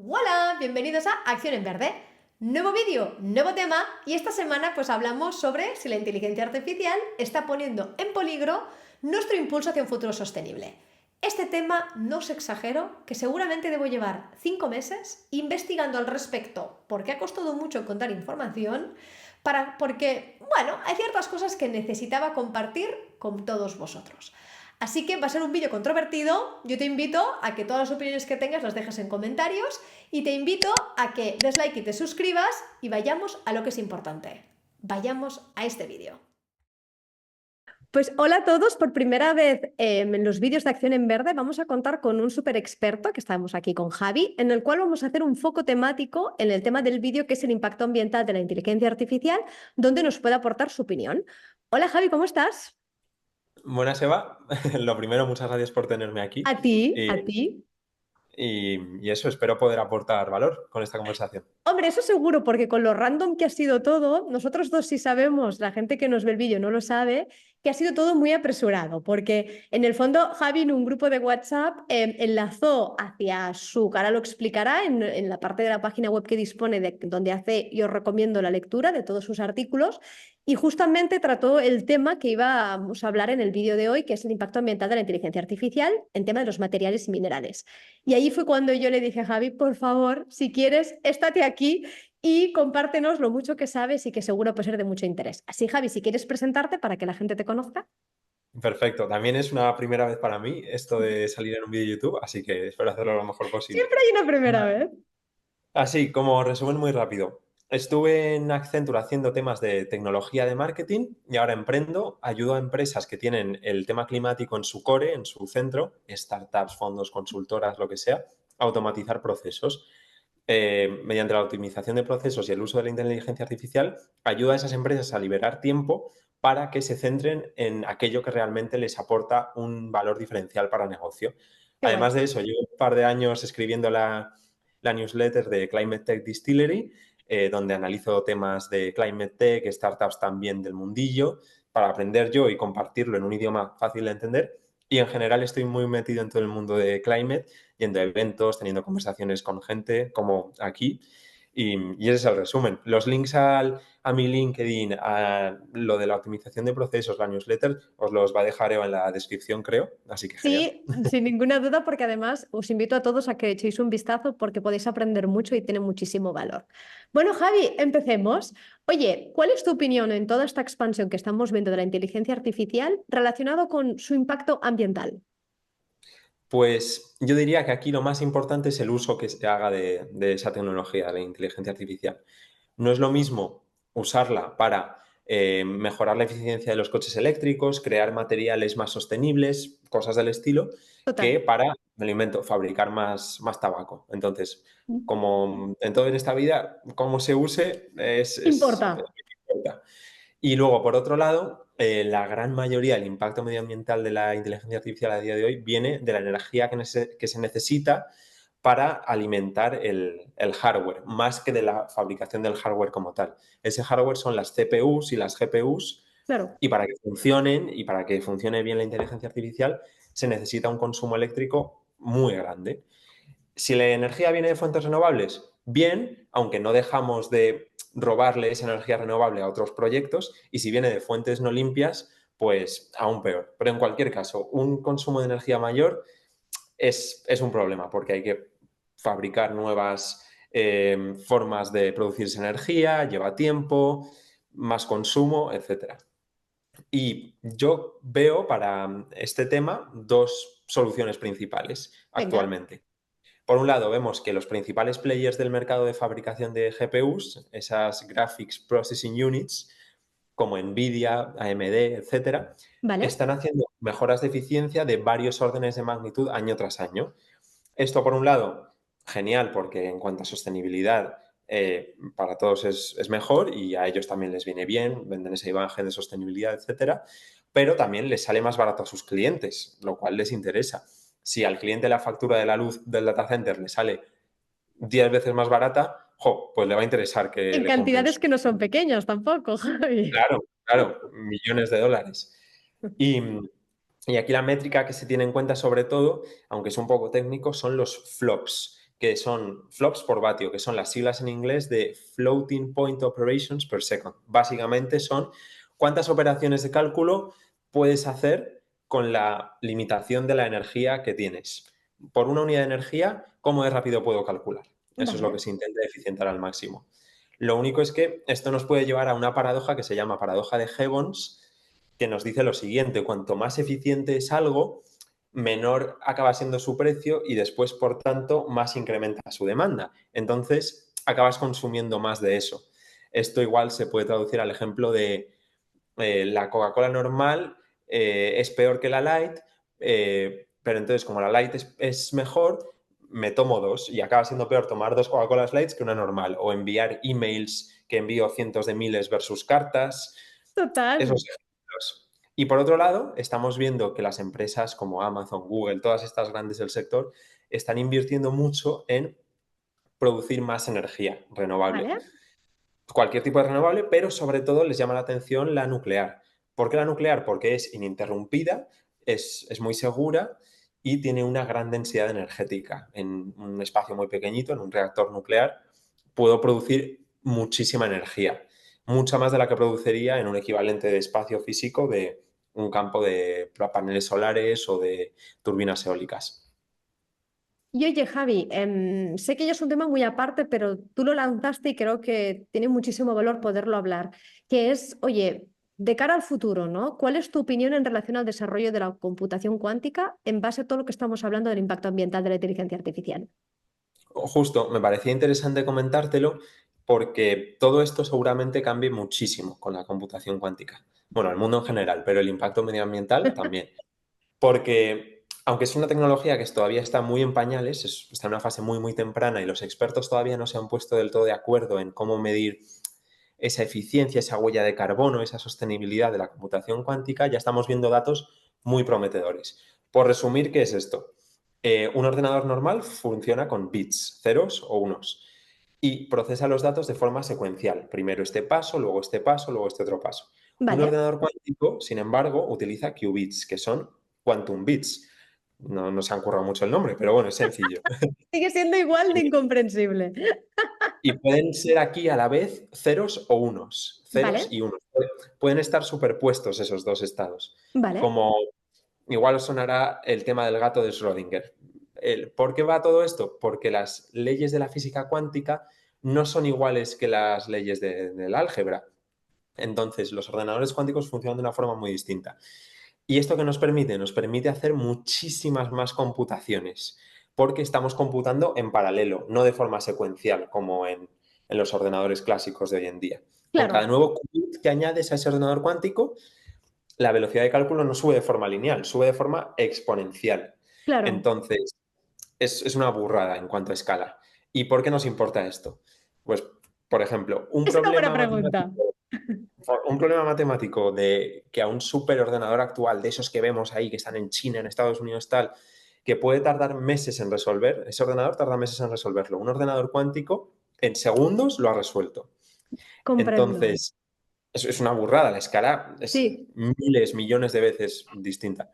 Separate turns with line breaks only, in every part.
Hola, bienvenidos a Acción en Verde. Nuevo vídeo, nuevo tema y esta semana pues hablamos sobre si la inteligencia artificial está poniendo en peligro nuestro impulso hacia un futuro sostenible. Este tema, no os exagero, que seguramente debo llevar 5 meses investigando al respecto porque ha costado mucho encontrar información porque, bueno, hay ciertas cosas que necesitaba compartir con todos vosotros. Así que va a ser un vídeo controvertido. Yo te invito a que todas las opiniones que tengas las dejes en comentarios y te invito a que des like y te suscribas y vayamos a lo que es importante. Vayamos a este vídeo. Pues hola a todos, por primera vez en los vídeos de Acción en Verde vamos a contar con un súper experto, que estamos aquí con Javi, en el cual vamos a hacer un foco temático en el tema del vídeo que es el impacto ambiental de la inteligencia artificial, donde nos puede aportar su opinión. Hola Javi, ¿cómo estás?
Buenas, Eva. Lo primero, muchas gracias por tenerme aquí.
A ti,
Y,
a ti.
y eso, espero poder aportar valor con esta conversación.
Hombre, eso seguro, porque con lo random que ha sido todo, nosotros dos sí sabemos, la gente que nos ve el vídeo no lo sabe, que ha sido todo muy apresurado, porque en el fondo Javi en un grupo de WhatsApp enlazó hacia su, que ahora lo explicará en la parte de la página web que dispone, de, donde hace, yo recomiendo la lectura de todos sus artículos, y justamente trató el tema que íbamos a hablar en el vídeo de hoy, que es el impacto ambiental de la inteligencia artificial en tema de los materiales y minerales. Y ahí fue cuando yo le dije a Javi, por favor, si quieres, estate aquí y compártenos lo mucho que sabes y que seguro puede ser de mucho interés. Así, Javi, si quieres presentarte para que la gente te conozca.
Perfecto. También es una primera vez para mí esto de salir en un vídeo de YouTube, así que espero hacerlo lo mejor posible.
Siempre hay una primera vez.
Así, como resumen muy rápido. Estuve en Accenture haciendo temas de tecnología de marketing y ahora emprendo, ayudo a empresas que tienen el tema climático en su core, en su centro, startups, fondos, consultoras, lo que sea, a automatizar procesos. Mediante la optimización de procesos y el uso de la inteligencia artificial, ayuda a esas empresas a liberar tiempo para que se centren en aquello que realmente les aporta un valor diferencial para el negocio.
Qué guay.
Además de eso, llevo un par de años escribiendo la newsletter de Climate Tech Distillery, donde analizo temas de Climate Tech, startups también del mundillo, para aprender yo y compartirlo en un idioma fácil de entender. Y en general estoy muy metido en todo el mundo de Climate, yendo a eventos, teniendo conversaciones con gente como aquí. Y ese es el resumen. Los links a mi LinkedIn, a lo de la optimización de procesos, la newsletter, os los va a dejar Eva en la descripción, creo. Así que genial.
Sí, sin ninguna duda, porque además os invito a todos a que echéis un vistazo porque podéis aprender mucho y tiene muchísimo valor. Bueno, Javi, empecemos. Oye, ¿cuál es tu opinión en toda esta expansión que estamos viendo de la inteligencia artificial relacionado con su impacto ambiental?
Pues yo diría que aquí lo más importante es el uso que se haga de esa tecnología, de la inteligencia artificial. No es lo mismo usarla para mejorar la eficiencia de los coches eléctricos, crear materiales más sostenibles, cosas del estilo,
Total.
que para, me lo invento, fabricar más tabaco. Entonces, como en todo en esta vida, cómo se use es
Importa.
lo que importa. Y luego, por otro lado, la gran mayoría del impacto medioambiental de la inteligencia artificial a día de hoy viene de la energía que se necesita para alimentar el hardware, más que de la fabricación del hardware como tal. Ese hardware son las CPUs y las GPUs,
Claro.
y para que funcionen y para que funcione bien la inteligencia artificial se necesita un consumo eléctrico muy grande. Si la energía viene de fuentes renovables, bien, aunque no dejamos de robarle esa energía renovable a otros proyectos, y si viene de fuentes no limpias, pues aún peor. Pero en cualquier caso, un consumo de energía mayor es un problema porque hay que fabricar nuevas formas de producirse energía, lleva tiempo, más consumo, etcétera. Y yo veo para este tema dos soluciones principales
Venga.
actualmente. Por un lado, vemos que los principales players del mercado de fabricación de GPUs, esas Graphics Processing Units, como Nvidia, AMD, etcétera,
¿Vale?
están haciendo mejoras de eficiencia de varios órdenes de magnitud año tras año. Esto, por un lado, genial, porque en cuanto a sostenibilidad, para todos es mejor y a ellos también les viene bien, venden esa imagen de sostenibilidad, etcétera, pero también les sale más barato a sus clientes, lo cual les interesa. Si al cliente la factura de la luz del data center le sale 10 veces más barata, pues le va a interesar que
En
le compren
cantidades
su.
que no son pequeñas tampoco, Javi.
Claro, claro, millones de dólares. Y, y aquí la métrica que se tiene en cuenta sobre todo, aunque es un poco técnico, son los flops, que son flops por vatio, que son las siglas en inglés de Floating Point Operations per Second. Básicamente son cuántas operaciones de cálculo puedes hacer con la limitación de la energía que tienes. Por una unidad de energía, ¿cómo de rápido puedo calcular? Eso es lo que
Vale.
se intenta eficientar al máximo. Lo único es que esto nos puede llevar a una paradoja que se llama paradoja de Gibbons, que nos dice lo siguiente: cuanto más eficiente es algo, menor acaba siendo su precio y después, por tanto, más incrementa su demanda. Entonces, acabas consumiendo más de eso. Esto igual se puede traducir al ejemplo de la Coca-Cola normal es peor que la light, pero entonces como la light es mejor, me tomo dos y acaba siendo peor tomar dos Coca-Colas lights que una normal, o enviar emails que envío cientos de miles versus cartas,
Total.
esos ejemplos. Y por otro lado, estamos viendo que las empresas como Amazon, Google, todas estas grandes del sector, están invirtiendo mucho en producir más energía renovable.
Vale.
Cualquier tipo de renovable, pero sobre todo les llama la atención la nuclear. ¿Por qué la nuclear? Porque es ininterrumpida, es muy segura y tiene una gran densidad energética. En un espacio muy pequeñito, en un reactor nuclear, puedo producir muchísima energía, mucha más de la que produciría en un equivalente de espacio físico de un campo de paneles solares o de turbinas eólicas.
Y oye, Javi, sé que ya es un tema muy aparte, pero tú lo lanzaste y creo que tiene muchísimo valor poderlo hablar, que es, oye, de cara al futuro, ¿no? ¿Cuál es tu opinión en relación al desarrollo de la computación cuántica en base a todo lo que estamos hablando del impacto ambiental de la inteligencia artificial?
Justo, me parecía interesante comentártelo porque todo esto seguramente cambie muchísimo con la computación cuántica. Bueno, el mundo en general, pero el impacto medioambiental también. Porque aunque es una tecnología que todavía está muy en pañales, está en una fase muy, muy temprana y los expertos todavía no se han puesto del todo de acuerdo en cómo medir esa eficiencia, esa huella de carbono, esa sostenibilidad de la computación cuántica, ya estamos viendo datos muy prometedores. Por resumir, ¿qué es esto? Un ordenador normal funciona con bits, ceros o unos, y procesa los datos de forma secuencial. Primero este paso, luego este paso, luego este otro paso. Un
Vale.
ordenador cuántico, sin embargo, utiliza qubits, que son quantum bits. No se han currado mucho el nombre, pero bueno, es sencillo.
Sigue siendo igual de incomprensible.
Y pueden ser aquí a la vez ceros o unos, ceros
Vale,
y unos. Pueden estar superpuestos esos dos estados.
vale,
Como igual os sonará el tema del gato de Schrödinger. ¿Por qué va todo esto? Porque las leyes de la física cuántica no son iguales que las leyes del álgebra. Entonces, los ordenadores cuánticos funcionan de una forma muy distinta. ¿Y esto qué nos permite? Nos permite hacer muchísimas más computaciones, porque estamos computando en paralelo, no de forma secuencial, como en los ordenadores clásicos de hoy en día. Con cada
claro,
nuevo qubit que añades a ese ordenador cuántico, la velocidad de cálculo no sube de forma lineal, sube de forma exponencial.
claro.
Entonces, es una burrada en cuanto a escala. ¿Y por qué nos importa esto? Pues, por ejemplo,
Es una buena pregunta.
un problema matemático de que a un superordenador actual, de esos que vemos ahí, que están en China, en Estados Unidos, tal, que puede tardar meses en resolver, ese ordenador tarda meses en resolverlo. Un ordenador cuántico en segundos lo ha resuelto.
Comprendo.
Entonces, es una burrada, la escala es
Sí,
miles, millones de veces distinta.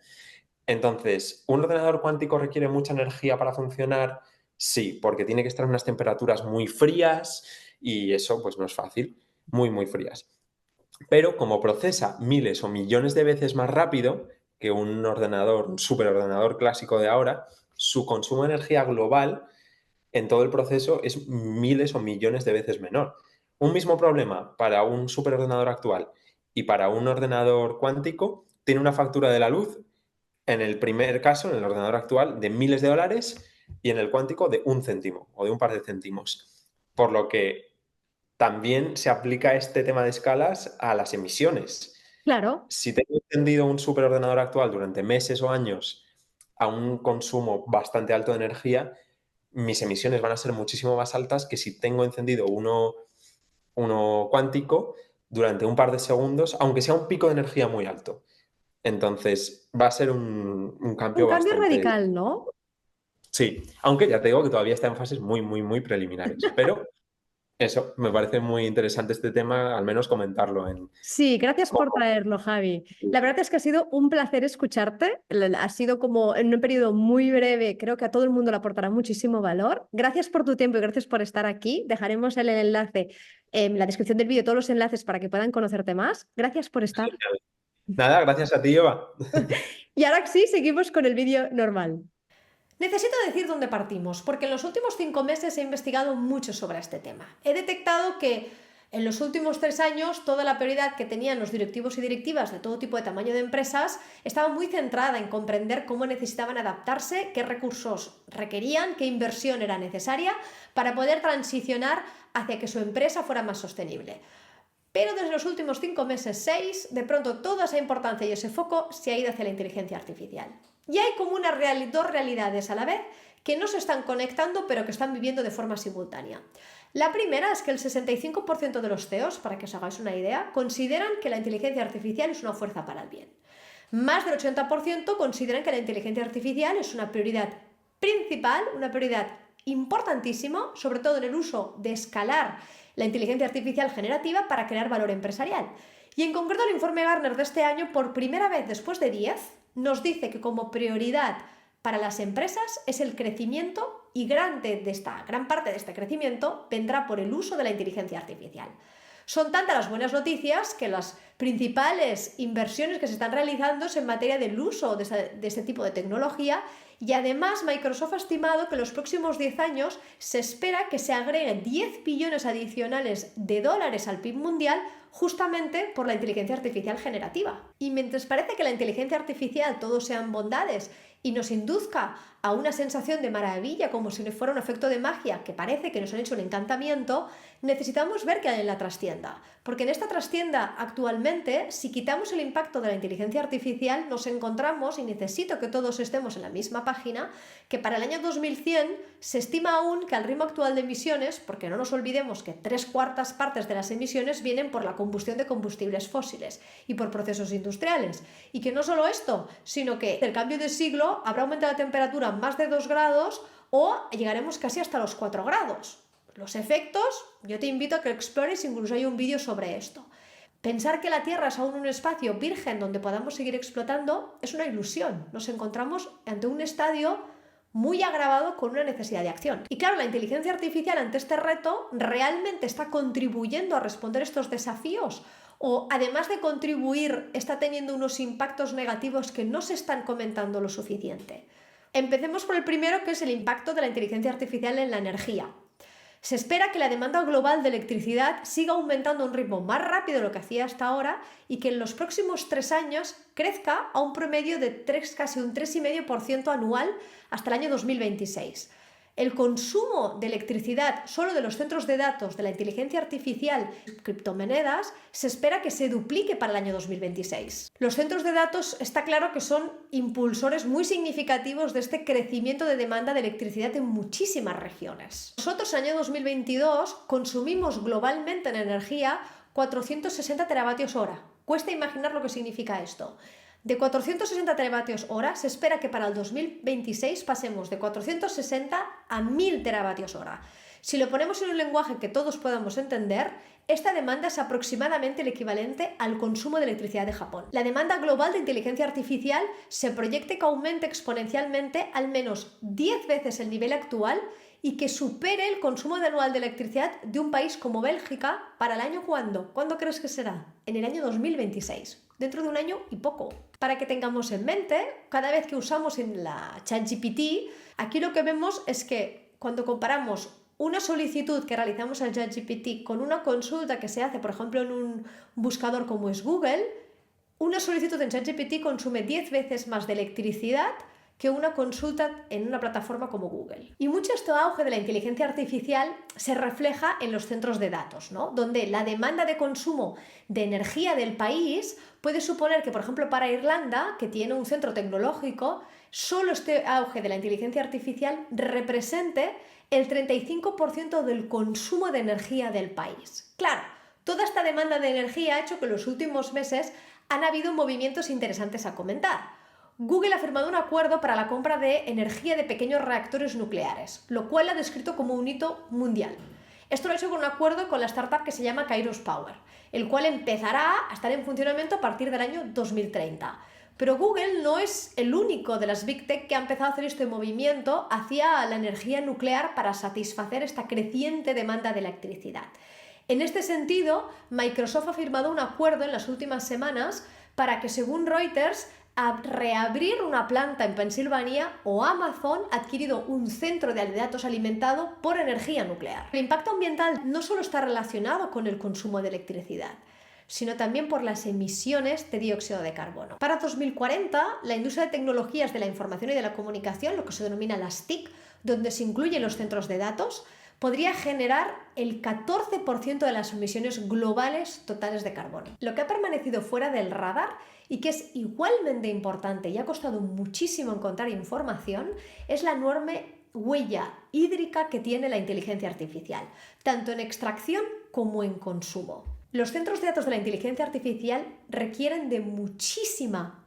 Entonces, ¿un ordenador cuántico requiere mucha energía para funcionar? Sí, porque tiene que estar en unas temperaturas muy frías y eso pues no es fácil, muy, muy frías. Pero como procesa miles o millones de veces más rápido que un ordenador, un superordenador clásico de ahora, su consumo de energía global en todo el proceso es miles o millones de veces menor. Un mismo problema para un superordenador actual y para un ordenador cuántico tiene una factura de la luz, en el primer caso, en el ordenador actual, de miles de dólares y en el cuántico de un céntimo o de un par de céntimos. Por lo que también se aplica este tema de escalas a las emisiones.
claro.
Si tengo encendido un superordenador actual durante meses o años a un consumo bastante alto de energía, mis emisiones van a ser muchísimo más altas que si tengo encendido uno cuántico durante un par de segundos, aunque sea un pico de energía muy alto. Entonces, va a ser un
Un
cambio
cambio
bastante...
radical, ¿no?
Sí, aunque ya te digo que todavía está en fases muy, muy, muy preliminares, pero Eso, me parece muy interesante este tema, al menos comentarlo en...
Sí, gracias por traerlo, Javi. La verdad es que ha sido un placer escucharte. Ha sido como en un periodo muy breve, creo que a todo el mundo le aportará muchísimo valor. Gracias por tu tiempo y gracias por estar aquí. Dejaremos el enlace en la descripción del vídeo, todos los enlaces para que puedan conocerte más. Gracias por estar.
Nada, gracias a ti, Eva.
Y ahora sí, seguimos con el vídeo normal. Necesito decir dónde partimos, porque en los últimos 5 meses he investigado mucho sobre este tema. He detectado que en los últimos 3 años toda la prioridad que tenían los directivos y directivas de todo tipo de tamaño de empresas estaba muy centrada en comprender cómo necesitaban adaptarse, qué recursos requerían, qué inversión era necesaria para poder transicionar hacia que su empresa fuera más sostenible. Pero desde los últimos 5 meses, 6, de pronto toda esa importancia y ese foco se ha ido hacia la inteligencia artificial. Y hay como dos realidades a la vez que no se están conectando, pero que están viviendo de forma simultánea. La primera es que el 65% de los CEOs, para que os hagáis una idea, consideran que la inteligencia artificial es una fuerza para el bien. Más del 80% consideran que la inteligencia artificial es una prioridad principal, una prioridad importantísima, sobre todo en el uso de escalar la inteligencia artificial generativa para crear valor empresarial. Y en concreto el informe Gartner de este año, por primera vez después de 10, nos dice que como prioridad para las empresas es el crecimiento y gran parte de este crecimiento vendrá por el uso de la inteligencia artificial. Son tantas las buenas noticias que las principales inversiones que se están realizando es en materia del uso de este tipo de tecnología, y además Microsoft ha estimado que en los próximos 10 años se espera que se agreguen 10 billones adicionales de dólares al PIB mundial justamente por la inteligencia artificial generativa. Y mientras parece que la inteligencia artificial todo sean bondades y nos induzca a una sensación de maravilla como si fuera un efecto de magia que parece que nos han hecho un encantamiento, necesitamos ver qué hay en la trastienda. Porque en esta trastienda actualmente, si quitamos el impacto de la inteligencia artificial, nos encontramos, y necesito que todos estemos en la misma página, que para el año 2100 se estima aún que al ritmo actual de emisiones, porque no nos olvidemos que 3/4 partes de las emisiones vienen por la combustión de combustibles fósiles y por procesos industriales, y que no solo esto, sino que el cambio de siglo habrá aumentado la temperatura más de 2 grados o llegaremos casi hasta los 4 grados. Los efectos, yo te invito a que explores, incluso hay un vídeo sobre esto. Pensar que la Tierra es aún un espacio virgen donde podamos seguir explotando es una ilusión. Nos encontramos ante un estadio muy agravado con una necesidad de acción. Y claro, la inteligencia artificial ante este reto realmente está contribuyendo a responder estos desafíos, o además de contribuir está teniendo unos impactos negativos que no se están comentando lo suficiente. Empecemos por el primero, que es el impacto de la inteligencia artificial en la energía. Se espera que la demanda global de electricidad siga aumentando a un ritmo más rápido de lo que hacía hasta ahora y que en los próximos 3 años crezca a un promedio de casi un 3,5% anual hasta el año 2026. El consumo de electricidad solo de los centros de datos de la inteligencia artificial y criptomonedas se espera que se duplique para el año 2026. Los centros de datos está claro que son impulsores muy significativos de este crecimiento de demanda de electricidad en muchísimas regiones. Nosotros en el año 2022 consumimos globalmente en energía 460 teravatios hora. Cuesta imaginar lo que significa esto. De 460 teravatios hora se espera que para el 2026 pasemos de 460 a 1000 teravatios hora. Si lo ponemos en un lenguaje que todos podamos entender, esta demanda es aproximadamente el equivalente al consumo de electricidad de Japón. La demanda global de inteligencia artificial se proyecta que aumente exponencialmente al menos 10 veces el nivel actual y que supere el consumo anual de electricidad de un país como Bélgica para el año ¿cuándo? ¿Cuándo crees que será? En el año 2026. Dentro de un año y poco. Para que tengamos en mente, cada vez que usamos en la ChatGPT, aquí lo que vemos es que cuando comparamos una solicitud que realizamos al ChatGPT con una consulta que se hace, por ejemplo, en un buscador como es Google, una solicitud en ChatGPT consume 10 veces más de electricidad que una consulta en una plataforma como Google. Y mucho este auge de la inteligencia artificial se refleja en los centros de datos, ¿no? Donde la demanda de consumo de energía del país puede suponer que, por ejemplo, para Irlanda, que tiene un centro tecnológico, solo este auge de la inteligencia artificial represente el 35% del consumo de energía del país. Claro, toda esta demanda de energía ha hecho que en los últimos meses han habido movimientos interesantes a comentar. Google ha firmado un acuerdo para la compra de energía de pequeños reactores nucleares, lo cual ha descrito como un hito mundial. Esto lo ha hecho con un acuerdo con la startup que se llama Kairos Power, el cual empezará a estar en funcionamiento a partir del año 2030. Pero Google no es el único de las Big Tech que ha empezado a hacer este movimiento hacia la energía nuclear para satisfacer esta creciente demanda de electricidad. En este sentido, Microsoft ha firmado un acuerdo en las últimas semanas para que, según Reuters, a reabrir una planta en Pensilvania, o Amazon ha adquirido un centro de datos alimentado por energía nuclear. El impacto ambiental no solo está relacionado con el consumo de electricidad, sino también por las emisiones de dióxido de carbono. Para 2040, la industria de tecnologías de la información y de la comunicación, lo que se denomina las TIC, donde se incluyen los centros de datos, podría generar el 14% de las emisiones globales totales de carbono. Lo que ha permanecido fuera del radar y que es igualmente importante y ha costado muchísimo encontrar información es la enorme huella hídrica que tiene la inteligencia artificial, tanto en extracción como en consumo. Los centros de datos de la inteligencia artificial requieren de muchísima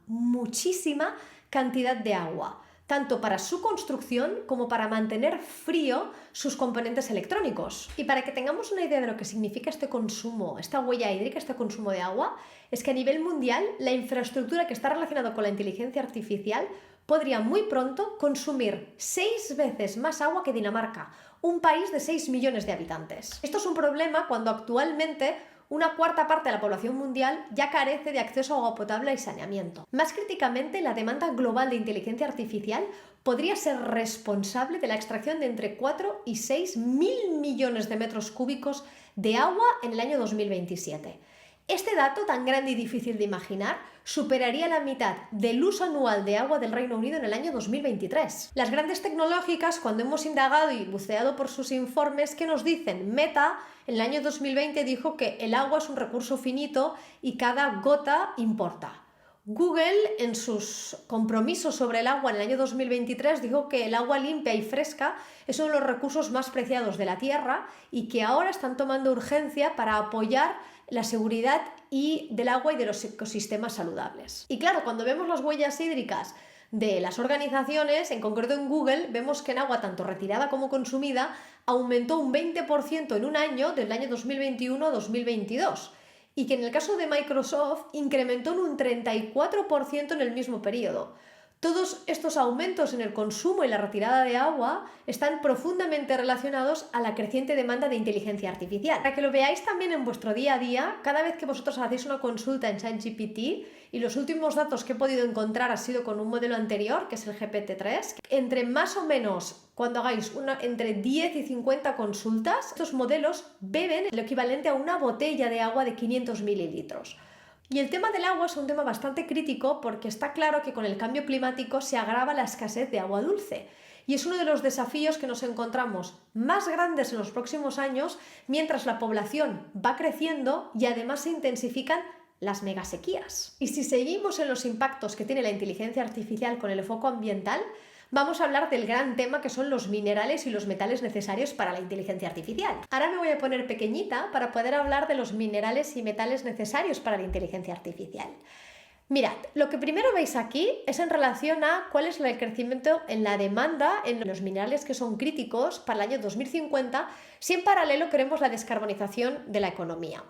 cantidad de agua, tanto para su construcción como para mantener frío sus componentes electrónicos. Y para que tengamos una idea de lo que significa este consumo, esta huella hídrica, este consumo de agua, es que a nivel mundial la infraestructura que está relacionada con la inteligencia artificial podría muy pronto consumir 6 veces más agua que Dinamarca, un país de 6 millones de habitantes. Esto es un problema cuando actualmente una cuarta parte de la población mundial ya carece de acceso a agua potable y saneamiento. Más críticamente, la demanda global de inteligencia artificial podría ser responsable de la extracción de entre 4 y 6 mil millones de metros cúbicos de agua en el año 2027. Este dato, tan grande y difícil de imaginar, superaría la mitad del uso anual de agua del Reino Unido en el año 2023. Las grandes tecnológicas, cuando hemos indagado y buceado por sus informes, ¿qué nos dicen? Meta, en el año 2020, dijo que el agua es un recurso finito y cada gota importa. Google, en sus compromisos sobre el agua en el año 2023, dijo que el agua limpia y fresca es uno de los recursos más preciados de la Tierra y que ahora están tomando urgencia para apoyar la seguridad del agua y de los ecosistemas saludables. Y claro, cuando vemos las huellas hídricas de las organizaciones, en concreto en Google, vemos que en agua tanto retirada como consumida aumentó un 20% en un año, del año 2021 a 2022, y que en el caso de Microsoft incrementó en un 34% en el mismo periodo. Todos estos aumentos en el consumo y la retirada de agua están profundamente relacionados a la creciente demanda de inteligencia artificial. Para que lo veáis también en vuestro día a día, cada vez que vosotros hacéis una consulta en ChatGPT, y los últimos datos que he podido encontrar ha sido con un modelo anterior, que es el GPT-3, entre más o menos cuando hagáis entre 10 y 50 consultas, estos modelos beben lo equivalente a una botella de agua de 500 mililitros. Y el tema del agua es un tema bastante crítico porque está claro que con el cambio climático se agrava la escasez de agua dulce. Y es uno de los desafíos que nos encontramos más grandes en los próximos años mientras la población va creciendo y además se intensifican las megasequías. Y si seguimos en los impactos que tiene la inteligencia artificial con el enfoque ambiental, vamos a hablar del gran tema que son los minerales y los metales necesarios para la inteligencia artificial. Ahora me voy a poner pequeñita para poder hablar de los minerales y metales necesarios para la inteligencia artificial. Mirad, lo que primero veis aquí es en relación a cuál es el crecimiento en la demanda en los minerales que son críticos para el año 2050 si en paralelo queremos la descarbonización de la economía.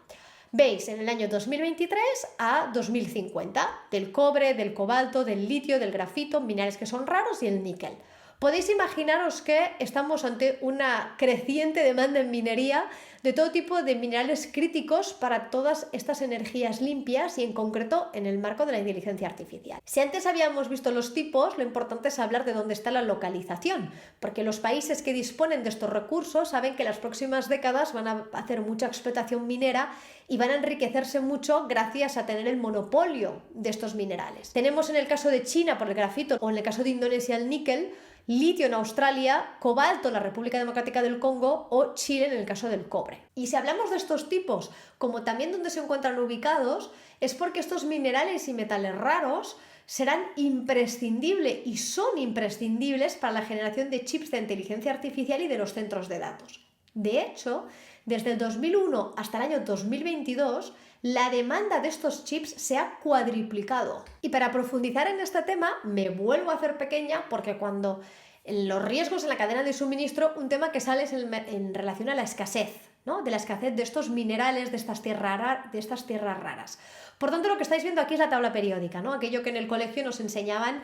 Veis en el año 2023 a 2050, del cobre, del cobalto, del litio, del grafito, minerales que son raros y el níquel. Podéis imaginaros que estamos ante una creciente demanda en minería de todo tipo de minerales críticos para todas estas energías limpias y en concreto en el marco de la inteligencia artificial. Si antes habíamos visto los tipos, lo importante es hablar de dónde está la localización, porque los países que disponen de estos recursos saben que en las próximas décadas van a hacer mucha explotación minera y van a enriquecerse mucho gracias a tener el monopolio de estos minerales. Tenemos en el caso de China por el grafito o en el caso de Indonesia el níquel, litio en Australia, cobalto en la República Democrática del Congo o Chile en el caso del cobre. Y si hablamos de estos tipos, como también donde se encuentran ubicados, es porque estos minerales y metales raros serán imprescindibles y son imprescindibles para la generación de chips de inteligencia artificial y de los centros de datos. De hecho, desde el 2001 hasta el año 2022, la demanda de estos chips se ha cuadriplicado. Y para profundizar en este tema, me vuelvo a hacer pequeña porque cuando los riesgos en la cadena de suministro, un tema que sale es en relación a la escasez, ¿no? De la escasez de estos minerales, de estas tierras raras. Por tanto, lo que estáis viendo aquí es la tabla periódica, ¿no? Aquello que en el colegio nos enseñaban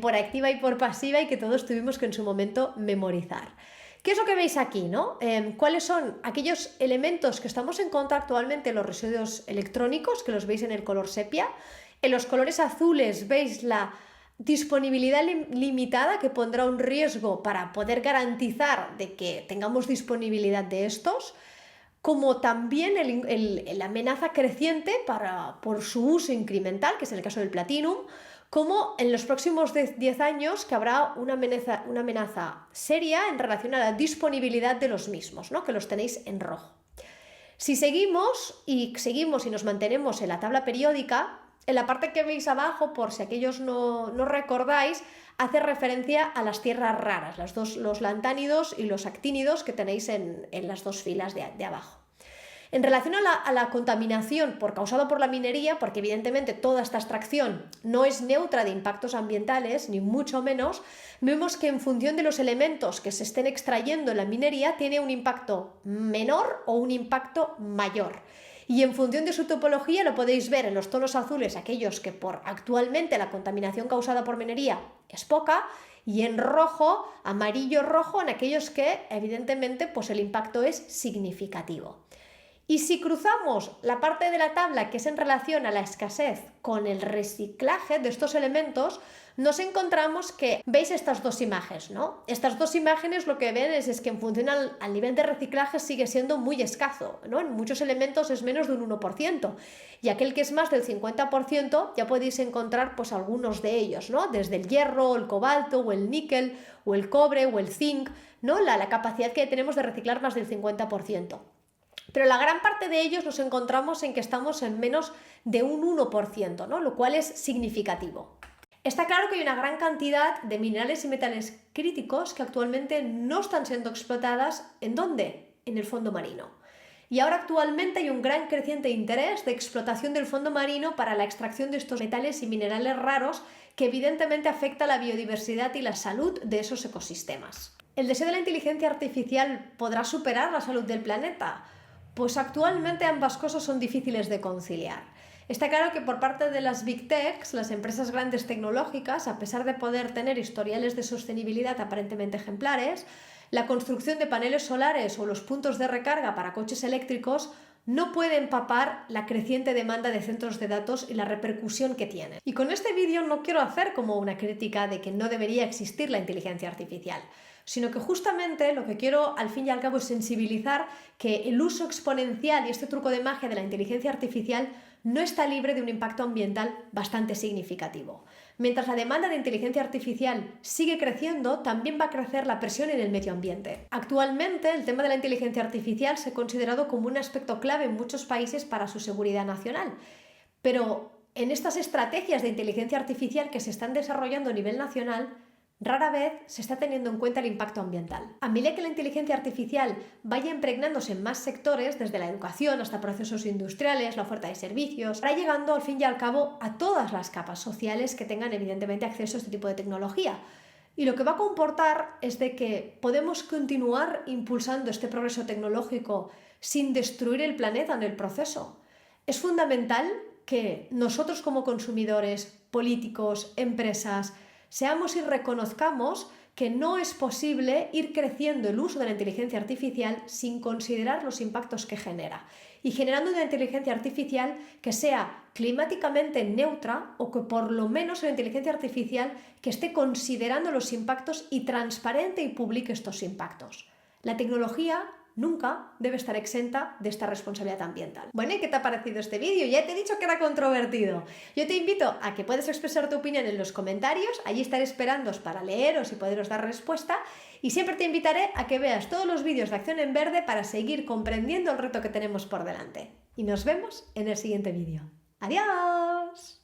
por activa y por pasiva y que todos tuvimos que en su momento memorizar. ¿Qué es lo que veis aquí, no? ¿Cuáles son aquellos elementos que estamos en contra actualmente en los residuos electrónicos, que los veis en el color sepia? En los colores azules veis la disponibilidad limitada, que pondrá un riesgo para poder garantizar de que tengamos disponibilidad de estos, como también la amenaza creciente por su uso incremental, que es el caso del platinum, como en los próximos 10 años que habrá una amenaza seria en relación a la disponibilidad de los mismos, ¿no? Que los tenéis en rojo. Si seguimos y nos mantenemos en la tabla periódica, en la parte que veis abajo, por si aquellos no recordáis, hace referencia a las tierras raras, los lantánidos y los actínidos que tenéis en las dos filas de abajo. En relación a la contaminación causada por la minería, porque evidentemente toda esta extracción no es neutra de impactos ambientales, ni mucho menos, vemos que en función de los elementos que se estén extrayendo en la minería tiene un impacto menor o un impacto mayor. Y en función de su topología lo podéis ver en los tonos azules, aquellos que actualmente la contaminación causada por minería es poca, y en rojo, amarillo-rojo, en aquellos que evidentemente pues el impacto es significativo. Y si cruzamos la parte de la tabla que es en relación a la escasez con el reciclaje de estos elementos, nos encontramos que veis estas dos imágenes, ¿no? Estas dos imágenes lo que ven es que en función al nivel de reciclaje sigue siendo muy escaso, ¿no? En muchos elementos es menos de un 1%, y aquel que es más del 50% ya podéis encontrar pues algunos de ellos, ¿no? Desde el hierro, el cobalto, o el níquel, o el cobre, o el zinc, ¿no? La capacidad que tenemos de reciclar más del 50%. Pero la gran parte de ellos nos encontramos en que estamos en menos de un 1%, ¿no? Lo cual es significativo. Está claro que hay una gran cantidad de minerales y metales críticos que actualmente no están siendo explotadas. ¿En dónde? En el fondo marino. Y ahora actualmente hay un gran creciente interés de explotación del fondo marino para la extracción de estos metales y minerales raros que evidentemente afecta a la biodiversidad y la salud de esos ecosistemas. ¿El deseo de la inteligencia artificial podrá superar la salud del planeta? Pues actualmente ambas cosas son difíciles de conciliar. Está claro que por parte de las Big Techs, las empresas grandes tecnológicas, a pesar de poder tener historiales de sostenibilidad aparentemente ejemplares, la construcción de paneles solares o los puntos de recarga para coches eléctricos no puede empapar la creciente demanda de centros de datos y la repercusión que tiene. Y con este vídeo no quiero hacer como una crítica de que no debería existir la inteligencia artificial, sino que justamente lo que quiero al fin y al cabo es sensibilizar que el uso exponencial y este truco de magia de la inteligencia artificial no está libre de un impacto ambiental bastante significativo. Mientras la demanda de inteligencia artificial sigue creciendo, también va a crecer la presión en el medio ambiente. Actualmente, el tema de la inteligencia artificial se ha considerado como un aspecto clave en muchos países para su seguridad nacional, pero en estas estrategias de inteligencia artificial que se están desarrollando a nivel nacional, rara vez se está teniendo en cuenta el impacto ambiental. A medida que la inteligencia artificial vaya impregnándose en más sectores, desde la educación hasta procesos industriales, la oferta de servicios, va llegando al fin y al cabo a todas las capas sociales que tengan evidentemente acceso a este tipo de tecnología. Y lo que va a comportar es de que podemos continuar impulsando este progreso tecnológico sin destruir el planeta en el proceso. Es fundamental que nosotros como consumidores, políticos, empresas, seamos y reconozcamos que no es posible ir creciendo el uso de la inteligencia artificial sin considerar los impactos que genera y generando una inteligencia artificial que sea climáticamente neutra o que por lo menos una inteligencia artificial que esté considerando los impactos y transparente y publique estos impactos. La tecnología nunca debe estar exenta de esta responsabilidad ambiental. Bueno, ¿y qué te ha parecido este vídeo? Ya te he dicho que era controvertido. Yo te invito a que puedas expresar tu opinión en los comentarios, allí estaré esperándoos para leeros y poderos dar respuesta, y siempre te invitaré a que veas todos los vídeos de Acción en Verde para seguir comprendiendo el reto que tenemos por delante. Y nos vemos en el siguiente vídeo. ¡Adiós!